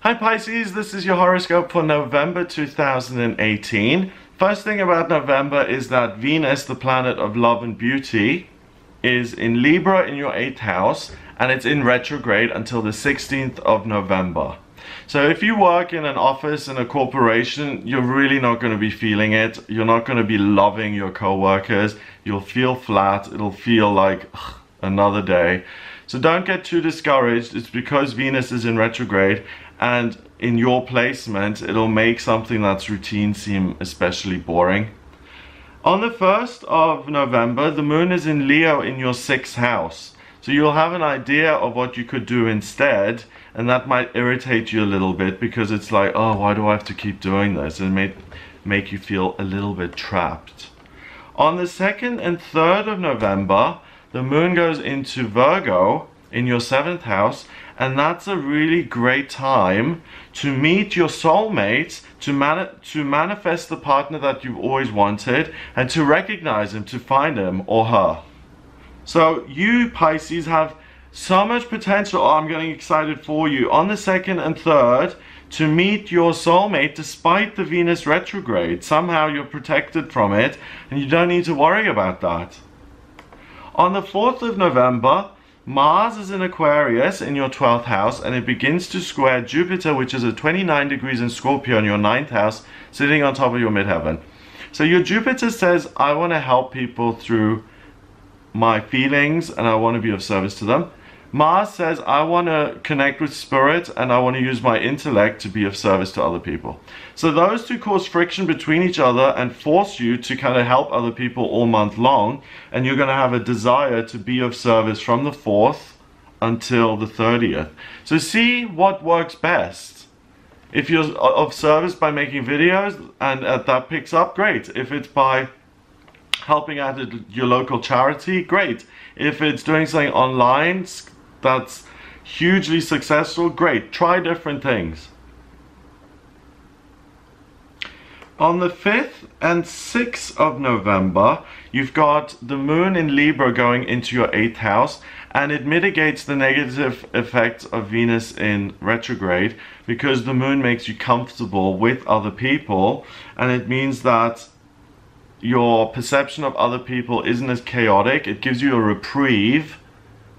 Hi Pisces, this is your horoscope for November 2018. First thing about November is that Venus, the planet of love and beauty, is in Libra in your 8th house, and it's in retrograde until the 16th of November. So if you work in an office in a corporation, you're really not going to be feeling it. You're not going to be loving your co-workers. You'll feel flat. It'll feel like another day. So don't get too discouraged. It's because Venus is in retrograde, and in your placement it'll make something that's routine seem especially boring. On the 1st of November, the moon is in Leo in your 6th house. So you'll have an idea of what you could do instead, and that might irritate you a little bit because it's like, oh, why do I have to keep doing this? And it may make you feel a little bit trapped. On the 2nd and 3rd of November, the moon goes into Virgo in your 7th house, and that's a really great time to meet your soulmate, to manifest the partner that you've always wanted, and to recognize him, to find him or her. So you Pisces have so much potential. Oh, I'm getting excited for you on the 2nd and 3rd to meet your soulmate despite the Venus retrograde. Somehow you're protected from it and you don't need to worry about that. On the 4th of November, Mars is in Aquarius in your 12th house, and it begins to square Jupiter, which is at 29 degrees in Scorpio in your 9th house, sitting on top of your midheaven. So your Jupiter says, I want to help people through my feelings and I want to be of service to them. Mars says, I want to connect with spirit and I want to use my intellect to be of service to other people. So those two cause friction between each other and force you to kind of help other people all month long, and you're going to have a desire to be of service from the 4th until the 30th. So see what works best. If you're of service by making videos and that picks up, great. If it's by helping out at your local charity, great. If it's doing something online that's hugely successful, great. Try different things. On the 5th and 6th of November, you've got the moon in Libra going into your 8th house, and it mitigates the negative effects of Venus in retrograde because the moon makes you comfortable with other people, and it means that your perception of other people isn't as chaotic. It gives you a reprieve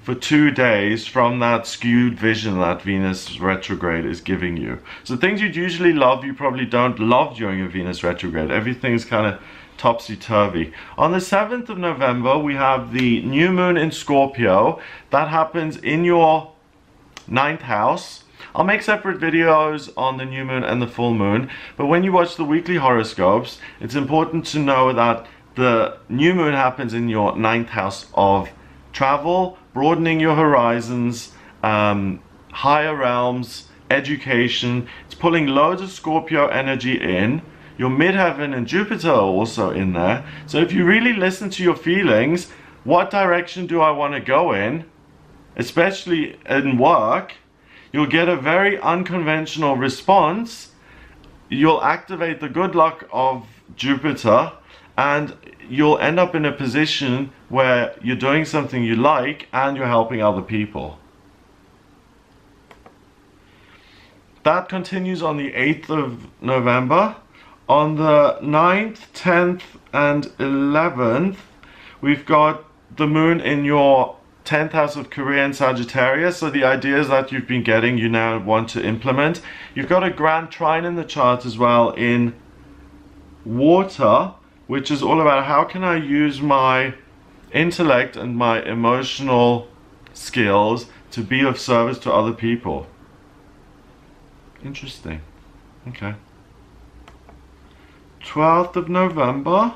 for 2 days from that skewed vision that Venus retrograde is giving you. So things you'd usually love, you probably don't love during a Venus retrograde. Everything's kind of topsy-turvy. On the 7th of November, we have the new moon in Scorpio. That happens in your 9th house. I'll make separate videos on the new moon and the full moon, but when you watch the weekly horoscopes, it's important to know that the new moon happens in your 9th house of travel, broadening your horizons, higher realms, education. It's pulling loads of Scorpio energy in. Your midheaven and Jupiter are also in there. So if you really listen to your feelings, what direction do I want to go in, especially in work, you'll get a very unconventional response. You'll activate the good luck of Jupiter, and you'll end up in a position where you're doing something you like and you're helping other people. That continues on the 8th of November. On the 9th, 10th and 11th, we've got the moon in your 10th house of career in Sagittarius. So the ideas that you've been getting, you now want to implement. You've got a grand trine in the chart as well in water, which is all about how can I use my intellect and my emotional skills to be of service to other people. Interesting. Okay. 12th of November,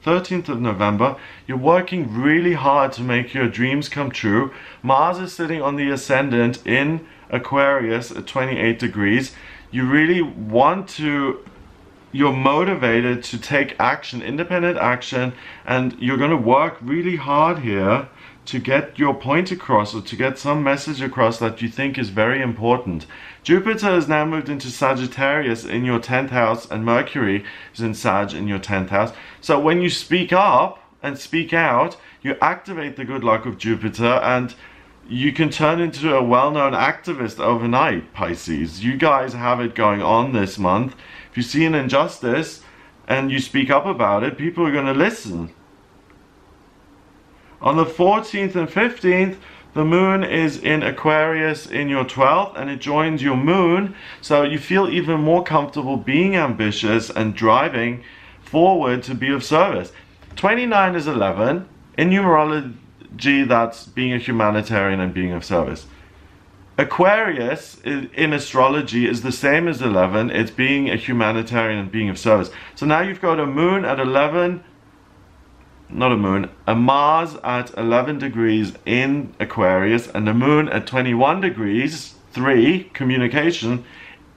13th of November, you're working really hard to make your dreams come true. Mars is sitting on the Ascendant in Aquarius at 28 degrees. You really want to, you're motivated to take action, independent action, and you're going to work really hard here to get your point across, or to get some message across that you think is very important. Jupiter has now moved into Sagittarius in your 10th house, and Mercury is in Sag in your 10th house. So when you speak up and speak out, you activate the good luck of Jupiter, and you can turn into a well-known activist overnight, Pisces. You guys have it going on this month. If you see an injustice and you speak up about it, people are going to listen. On the 14th and 15th, the moon is in Aquarius in your 12th, and it joins your moon, so you feel even more comfortable being ambitious and driving forward to be of service. 29 is 11. In numerology, that's being a humanitarian and being of service. Aquarius in astrology is the same as 11. It's being a humanitarian and being of service. So now you've got a moon at 11, not a moon, a Mars at 11 degrees in Aquarius, and the moon at 21 degrees, 3, communication,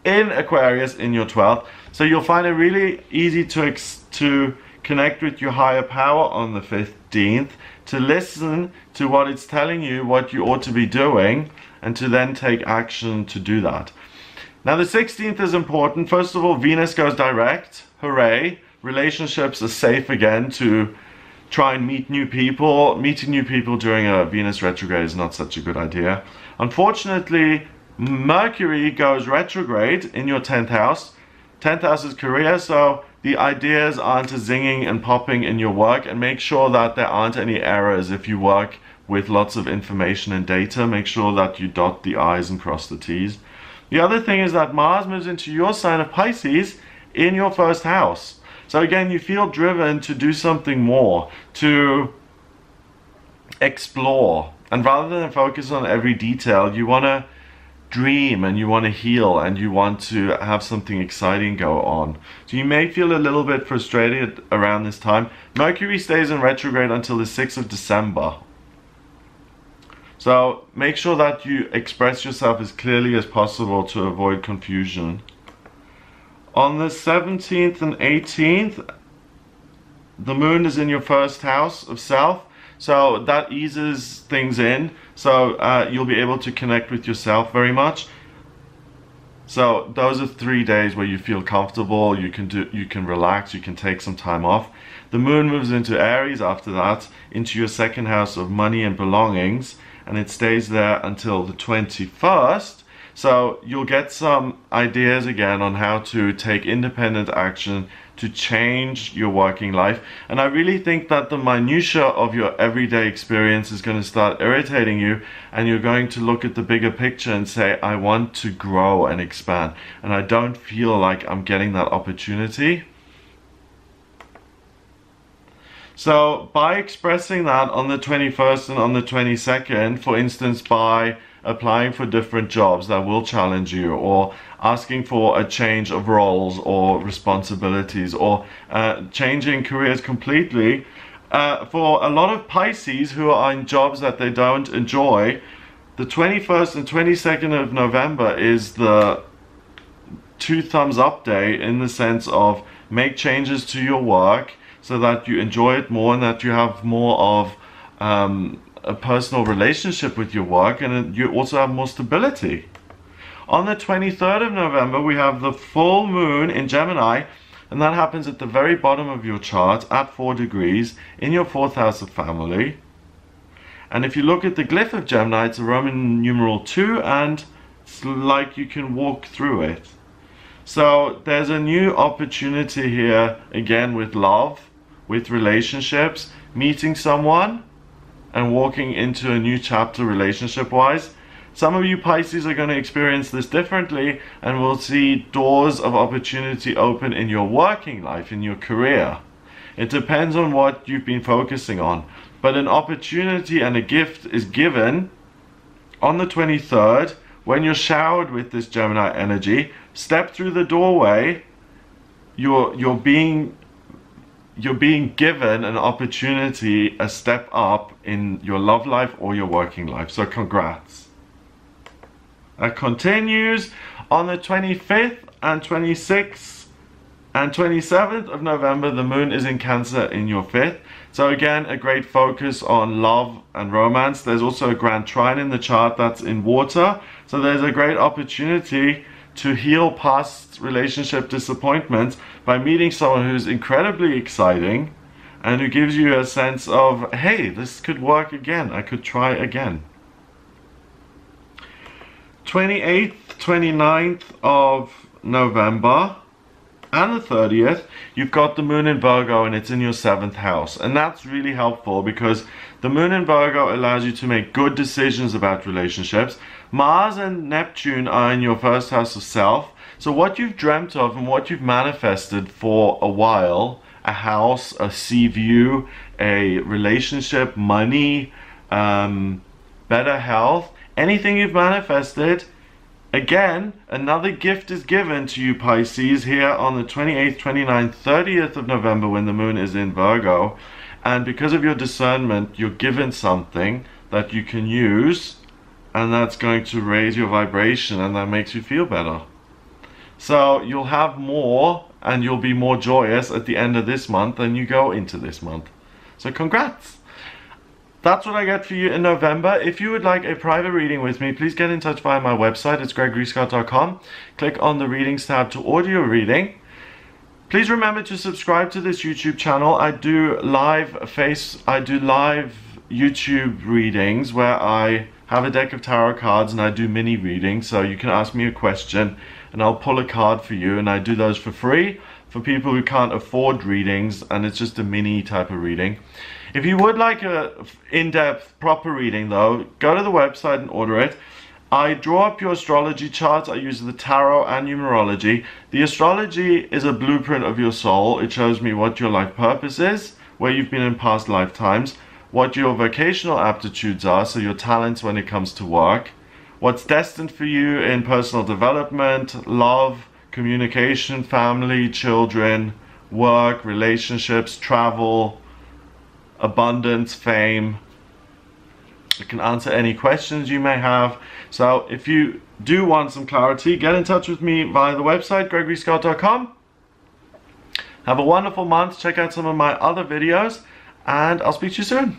in Aquarius in your 12th. So you'll find it really easy to connect with your higher power on the 15th, to listen to what it's telling you, what you ought to be doing, and to then take action to do that. Now the 16th is important. First of all, Venus goes direct. Hooray. Relationships are safe again to try and meet new people. Meeting new people during a Venus retrograde is not such a good idea. Unfortunately, Mercury goes retrograde in your 10th house. 10th house is career, so the ideas aren't zinging and popping in your work, and make sure that there aren't any errors if you work with lots of information and data. Make sure that you dot the I's and cross the T's. The other thing is that Mars moves into your sign of Pisces in your first house. So again, you feel driven to do something more, to explore. And rather than focus on every detail, you want to dream and you want to heal and you want to have something exciting go on. So you may feel a little bit frustrated around this time. Mercury stays in retrograde until the 6th of December. So make sure that you express yourself as clearly as possible to avoid confusion. On the 17th and 18th, the moon is in your first house of self, so that eases things in. So you'll be able to connect with yourself very much. So those are 3 days where you feel comfortable, you can relax, you can take some time off. The moon moves into Aries after that, into your second house of money and belongings, and it stays there until the 21st. So you'll get some ideas again on how to take independent action to change your working life. And I really think that the minutiae of your everyday experience is going to start irritating you, and you're going to look at the bigger picture and say, I want to grow and expand, and I don't feel like I'm getting that opportunity. So by expressing that on the 21st and on the 22nd, for instance, by applying for different jobs that will challenge you, or asking for a change of roles or responsibilities, or changing careers completely, for a lot of Pisces who are in jobs that they don't enjoy, the 21st and 22nd of November is the 2 thumbs up day, in the sense of make changes to your work so that you enjoy it more and that you have more of a personal relationship with your work, and you also have more stability. On the 23rd of November, we have the full moon in Gemini, and that happens at the very bottom of your chart at 4 degrees in your 4th house of family. And if you look at the glyph of Gemini, it's a Roman numeral 2, and it's like you can walk through it. So there's a new opportunity here, again with love, with relationships, meeting someone and walking into a new chapter relationship-wise. Some of you Pisces are going to experience this differently, and will see doors of opportunity open in your working life, in your career. It depends on what you've been focusing on. But an opportunity and a gift is given on the 23rd, when you're showered with this Gemini energy. Step through the doorway, you're being given an opportunity, a step up in your love life or your working life. So congrats. That continues on the 25th and 26th and 27th of November. The moon is in Cancer in your 5th. So again, a great focus on love and romance. There's also a grand trine in the chart that's in water. So there's a great opportunity to heal past relationship disappointments by meeting someone who's incredibly exciting and who gives you a sense of, hey, this could work again, I could try again. 28th, 29th of November and the 30th, you've got the moon in Virgo and it's in your 7th house. And that's really helpful because the moon in Virgo allows you to make good decisions about relationships. Mars and Neptune are in your 1st house of self. So what you've dreamt of and what you've manifested for a while, a house, a sea view, a relationship, money, better health, anything you've manifested, again, another gift is given to you, Pisces, here on the 28th, 29th, 30th of November when the moon is in Virgo. And because of your discernment, you're given something that you can use, and that's going to raise your vibration, and that makes you feel better. So you'll have more, and you'll be more joyous at the end of this month than you go into this month. So congrats! That's what I get for you in November. If you would like a private reading with me, please get in touch via my website. It's gregoryscott.com. Click on the readings tab to order your reading. Please remember to subscribe to this YouTube channel. I do live YouTube readings where I have a deck of tarot cards and I do mini readings. So you can ask me a question and I'll pull a card for you, and I do those for free for people who can't afford readings, and it's just a mini type of reading. If you would like a in-depth proper reading though, go to the website and order it. I draw up your astrology charts. I use the tarot and numerology. The astrology is a blueprint of your soul. It shows me what your life purpose is, where you've been in past lifetimes, what your vocational aptitudes are, so your talents when it comes to work, what's destined for you in personal development, love, communication, family, children, work, relationships, travel, abundance, fame. I can answer any questions you may have. So if you do want some clarity, get in touch with me via the website, gregoryscott.com. Have a wonderful month. Check out some of my other videos, and I'll speak to you soon.